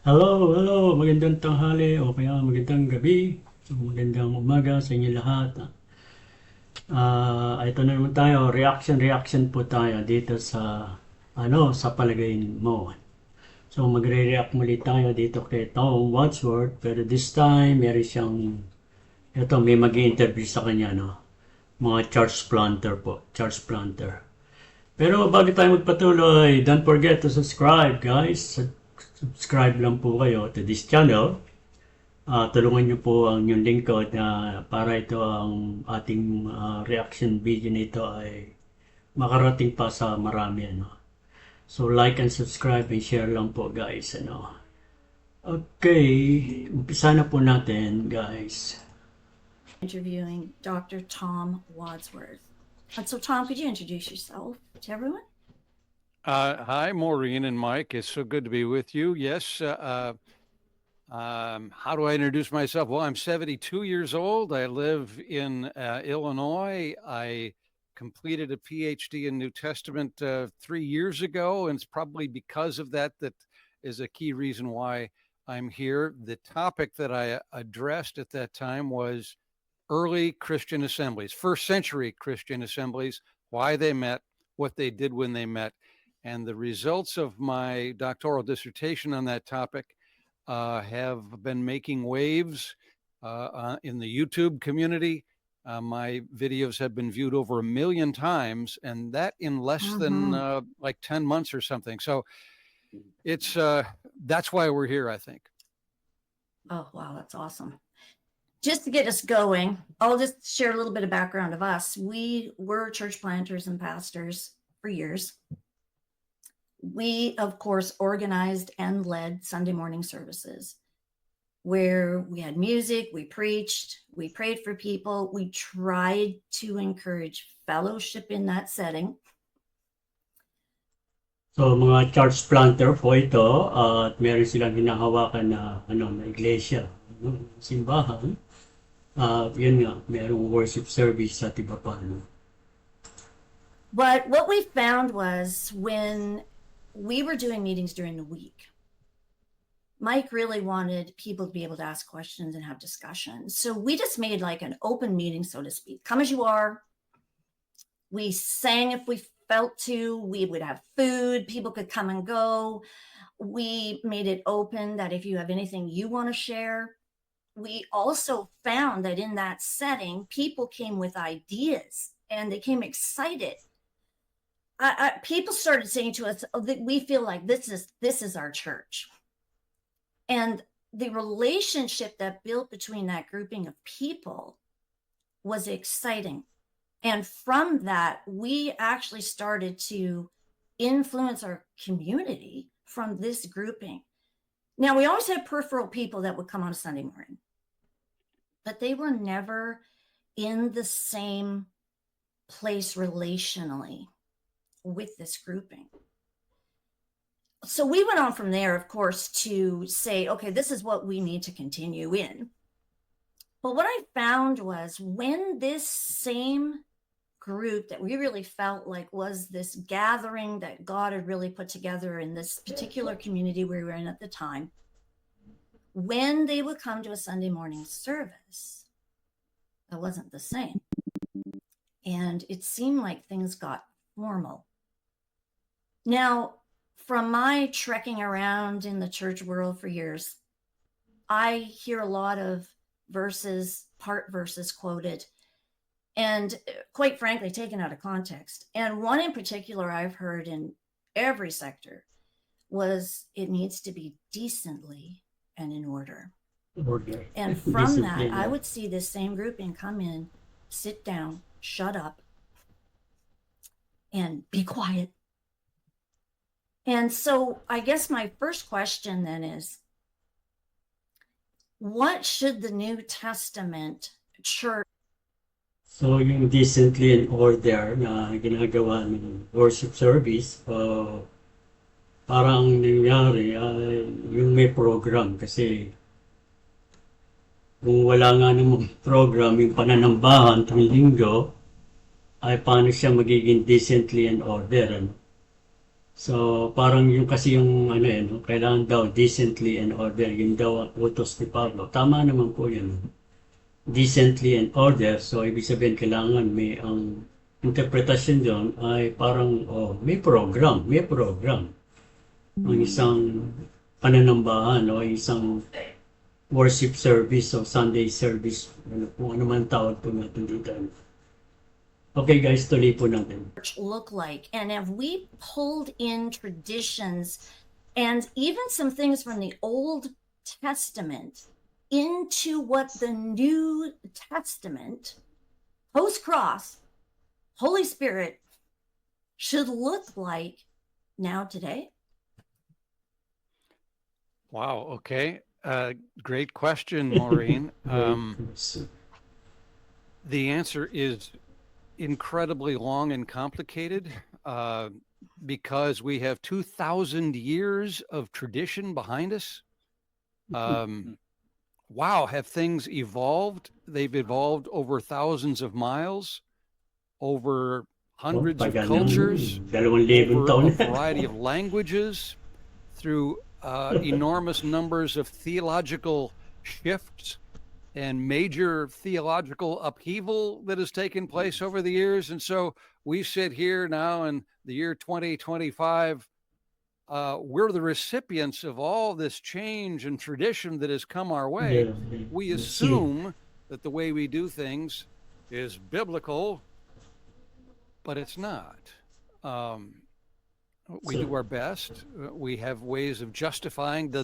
Hello, hello, magandang tanghali o kaya magandang gabi. So, magandang umaga sa inyo lahat. Ito na naman tayo, reaction po tayo dito sa sa Palagay Mo. So magre-react muli tayo dito kay Tom Wadsworth, pero this time meron siyang may mag-i-interview sa kanya, no? Mga church planter po, church planter. Pero bago tayo magpatuloy, don't forget to subscribe, guys. Subscribe lang po kayo to this channel. Tulungan niyo po ang inyong lingkod na para ito ang ating reaction video nito ay makarating pa sa marami, ano. So like and subscribe and share lang po, guys, ano. Okay, umpisa na po natin, guys. Interviewing Dr. Tom Wadsworth. And so, Tom, could you introduce yourself to everyone? Hi, Maureen and Mike. It's so good to be with you. Yes. How do I introduce myself? Well, I'm 72 years old. I live in Illinois. I completed a PhD in New Testament 3 years ago, and it's probably because of that is a key reason why I'm here. The topic that I addressed at that time was early Christian assemblies, first century Christian assemblies, why they met, what they did when they met. And the results of my doctoral dissertation on that topic have been making waves in the YouTube community. My videos have been viewed over 1 million times, and that in less than like 10 months or something. So it's that's why we're here, I think. Oh, wow, that's awesome. Just to get us going, I'll just share a little bit of background of us. We were church planters and pastors for years. We, of course, organized and led Sunday morning services where we had music, we preached, we prayed for people. We tried to encourage fellowship in that setting. So mga church planter po ito at meron silang hinahawakan na na iglesia, simbahan. Yun nga, merong worship service at iba pa, no? But what we found was when we were doing meetings during the week, Mike really wanted people to be able to ask questions and have discussions. So we just made like an open meeting, so to speak. Come as you are. We sang if we felt to. We would have food. People could come and go. We made it open that if you have anything you want to share. We also found that in that setting, people came with ideas and they came excited. People started saying to us, oh, that we feel like this is our church. And the relationship that built between that grouping of people was exciting. And from that, we actually started to influence our community from this grouping. Now, we always had peripheral people that would come on a Sunday morning, but they were never in the same place relationally with this grouping. So we went on from there, of course, to say, okay, this is what we need to continue in. But what I found was when this same group that we really felt like was this gathering that God had really put together in this particular community we were in at the time, when they would come to a Sunday morning service, it wasn't the same. And it seemed like things got formal. Now, from my trekking around in the church world for years, I hear a lot of part verses quoted, and quite frankly, taken out of context. And one in particular I've heard in every sector was, it needs to be decently and in order. And from that, I would see this same grouping come in, sit down, shut up, and be quiet. And so I guess my first question then is, what should the New Testament church... So yung decently in order na ginagawa ng worship service, parang nangyari yung may program, kasi kung wala nga namang program yung pananambahan tuwing linggo, ay paano siya magiging decently in order, ano? So, parang yung kasi yung ano eh, no? Kailangan daw decently and order. Yun daw ang utos ni Pablo. Tama naman po yun. Decently and order. So, ibig sabihin, kailangan may ang interpretasyon doon ay parang, oh, may program. May program. Ang isang pananambahan o isang worship service o Sunday service. Ano, kung ano man tawag po natin dito. Okay guys, tuloy po natin. Look like, and have we pulled in traditions and even some things from the Old Testament into what the New Testament, post-cross, Holy Spirit should look like now today? Wow. Okay. Great question, Maureen. The answer is incredibly long and complicated because we have 2,000 years of tradition behind us. Wow, have things evolved? They've evolved over thousands of miles, over hundreds of cultures, over a variety of languages, through enormous numbers of theological shifts and major theological upheaval that has taken place over the years. And so we sit here now in the year 2025. We're the recipients of all this change and tradition that has come our way. We assume that the way we do things is biblical, but it's not. We do our best. We have ways of justifying the.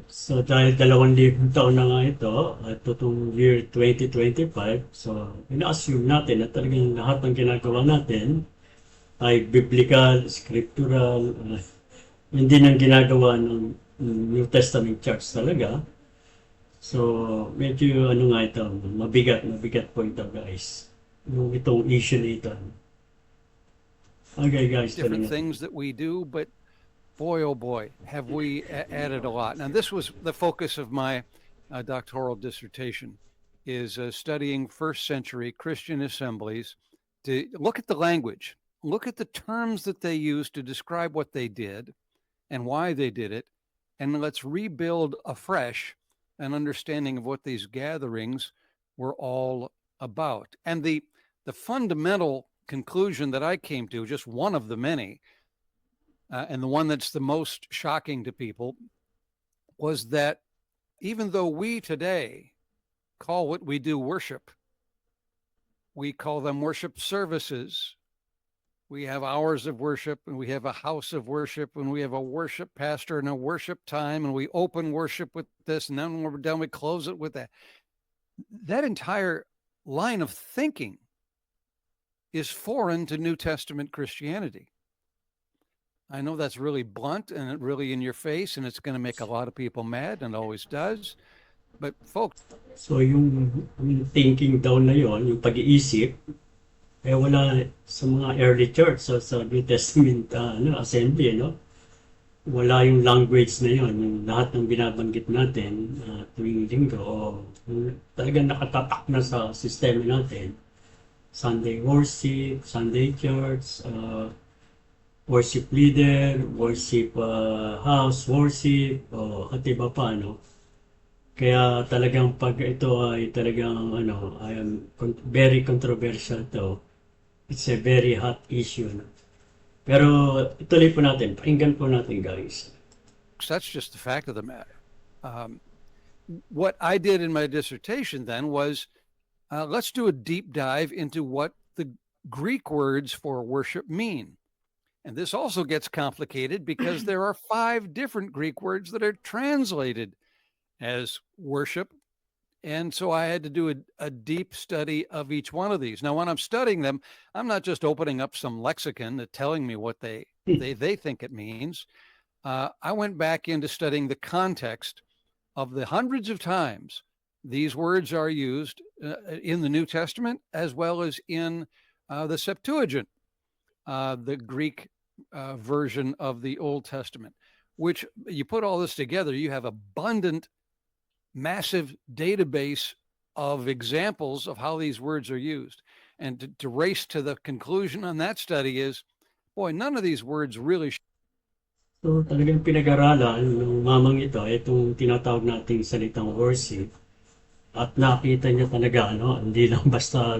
So dahil 2,000 taon na nga ito, at itong year 2025, so ina-assume natin na talagang lahat ng ginagawa natin ay biblical, scriptural, hindi nang ginagawa ng New Testament Church talaga. So medyo ano nga ito, mabigat po ito guys. Yung itong issue na ito. Okay guys. Different things that we do, but boy, oh boy, have we added a lot. Now, this was the focus of my doctoral dissertation, is studying first century Christian assemblies to look at the language, look at the terms that they used to describe what they did and why they did it, and let's rebuild afresh an understanding of what these gatherings were all about. And the fundamental conclusion that I came to, just one of the many, and the one that's the most shocking to people, was that even though we today call what we do worship, we call them worship services. We have hours of worship, and we have a house of worship, and we have a worship pastor and a worship time, and we open worship with this, and then when we're done, we close it with that. That entire line of thinking is foreign to New Testament Christianity. I know that's really blunt and really in your face, and it's going to make a lot of people mad, and always does. But folks, so yung thinking daw na yon, yung pag-iisip, wala sa mga early church, so sa New Testament assembly, no? Wala yung language na yon, yung lahat ng binabanggit natin tuwing linggo, talagang nakatatak na sa sistema natin. Sunday worship, Sunday church, worship leader, worship house, worship, at iba pa, no? Kaya talagang pag ito ay talagang very controversial to. It's a very hot issue. No? Pero ituloy po natin, pakinggan po natin guys. That's just the fact of the matter. What I did in my dissertation then was, let's do a deep dive into what the Greek words for worship mean. And this also gets complicated because there are 5 different Greek words that are translated as worship. And so I had to do a deep study of each one of these. Now, when I'm studying them, I'm not just opening up some lexicon that's telling me what they think it means. I went back into studying the context of the hundreds of times these words are used in the New Testament, as well as in the Septuagint, the Greek version of the Old Testament, which you put all this together, you have abundant, massive database of examples of how these words are used. And to race to the conclusion on that study is boy, none of these words really So talagang pinag-aralan ng mamang ito, itong tinatawag nating salitang worship. At nakita niya talaga, ano, hindi lang basta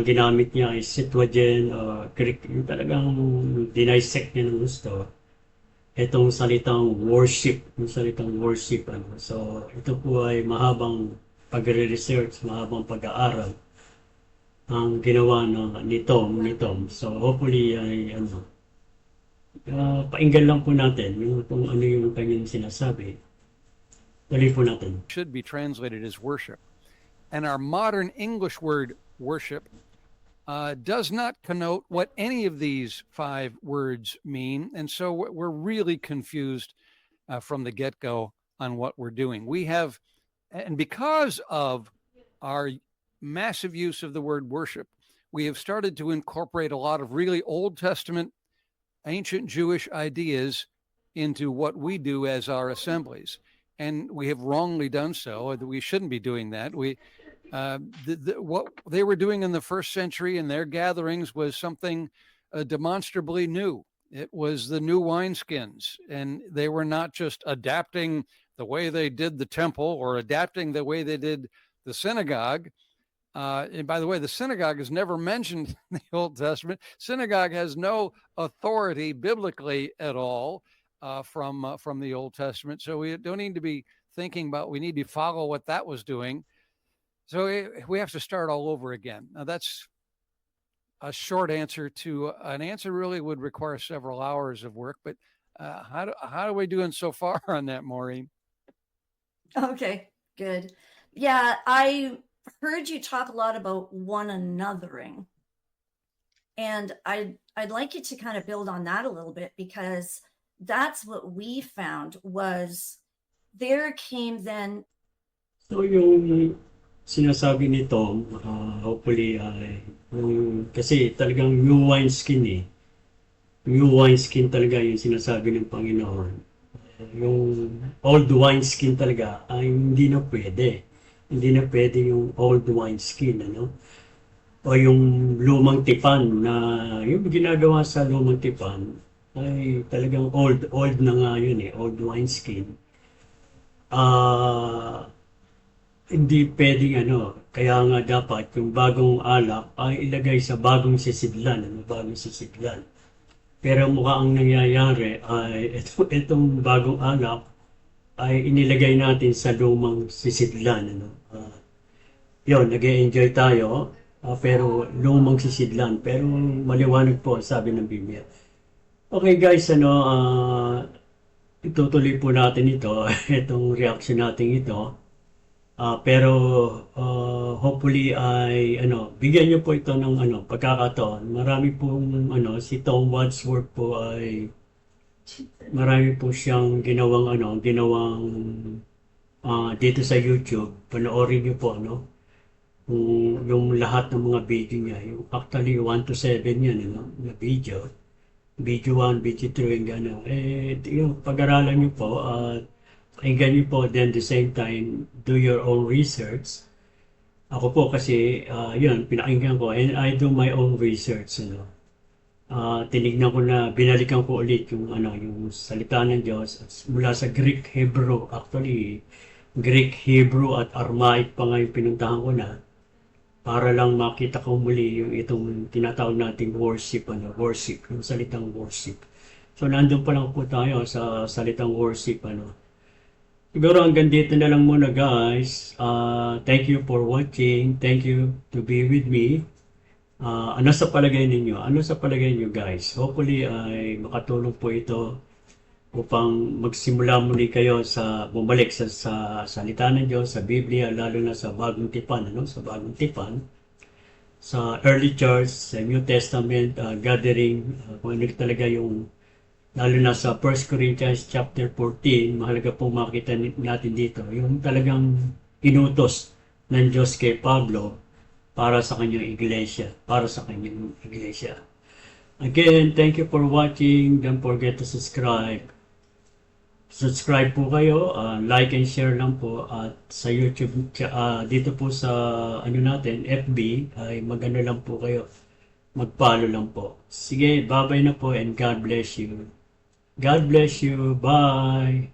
ginamit niya ay Septuagint, Greek, yung talagang dinisect niya ng gusto. Itong salitang worship, yung salitang worship. Ano. So ito po ay mahabang pagre-research, mahabang pag-aaral ang ginawa ni Tom. So hopefully ay ano, painggan lang po natin yung kung ano yung kanyang sinasabi. Tuloy po natin. should be translated as worship. And our modern English word worship does not connote what any of these 5 words mean. And so we're really confused from the get-go on what we're doing. We have, and because of our massive use of the word worship, we have started to incorporate a lot of really Old Testament, ancient Jewish ideas into what we do as our assemblies. And we have wrongly done so. We shouldn't be doing that. What they were doing in the first century in their gatherings was something demonstrably new. It was the new wineskins, and they were not just adapting the way they did the temple or adapting the way they did the synagogue. And by the way, the synagogue is never mentioned in the Old Testament. Synagogue has no authority biblically at all from the Old Testament. So we don't need to be thinking about, we need to follow what that was doing. So we have to start all over again. Now that's a short answer to an answer really would require several hours of work, but how are we doing so far on that, Maureen? Okay, good. Yeah, I heard you talk a lot about one anothering. And I'd like you to kind of build on that a little bit, because that's what we found was there came then. So yung sinasabi ni Tom, hopefully, kasi talagang new wineskin eh. New wineskin talaga yung sinasabi ng Panginoon. Yung old wineskin talaga ay hindi na pwede. Hindi na pwede yung old wineskin, ano? O yung lumang tipan na yung ginagawa sa lumang tipan ay talagang old na nga yun eh, old wineskin. Hindi pwedeng ano, kaya nga dapat yung bagong alak ay ilagay sa bagong sisidlan, bagong sisidlan. Pero mukhang ang nangyayari ay itong bagong alak ay inilagay natin sa lumang sisidlan. Yun, nag-e-enjoy tayo, pero lumang sisidlan. Pero maliwanag po, sabi ng Biblia. Okay guys, itutuloy po natin ito, itong reaction natin ito. Pero hopefully ay bigyan niyo po ito ng pagkakataon. Marami pong si Tom Wadsworth po ay marami po siyang ginawang dito sa YouTube. Panoorin niyo po yung lahat ng mga video niya. Yung actually 1 to 7 yan na video. Video 1, video 2, gano'n. Yung pag-aralan niyo po at pakinggan niyo po, then the same time, do your own research. Ako po kasi, yun, pinakinggan ko, and I do my own research, tinignan ko na, binalikan ko ulit yung salita ng Diyos mula sa Greek, Hebrew, actually, Greek, Hebrew at Aramaic pa nga yung pinuntahan ko na, para lang makita ko muli yung itong tinatawag nating worship, worship, yung salitang worship. So, nandun pa lang po tayo sa salitang worship, Siguro hanggang dito na lang muna guys. Thank you for watching. Thank you to be with me. Ano sa palagay ninyo? Ano sa palagay niyo guys? Hopefully ay makatulong po ito upang magsimula muli kayo sa bumalik sa salita ng Diyos, sa Biblia, lalo na sa bagong tipan, sa bagong tipan, sa early church, sa New Testament gathering, kung ano talaga yung lalo na sa 1 Corinthians chapter 14, mahalaga pong makita natin dito, yung talagang inutos ng Diyos kay Pablo para sa kanyang iglesia, Again, thank you for watching. Don't forget to subscribe. Subscribe po kayo, like and share lang po, at sa YouTube, dito po sa natin, FB, ay magano lang po kayo. mag-follow lang po. Sige, bye-bye na po and God bless you. God bless you. Bye!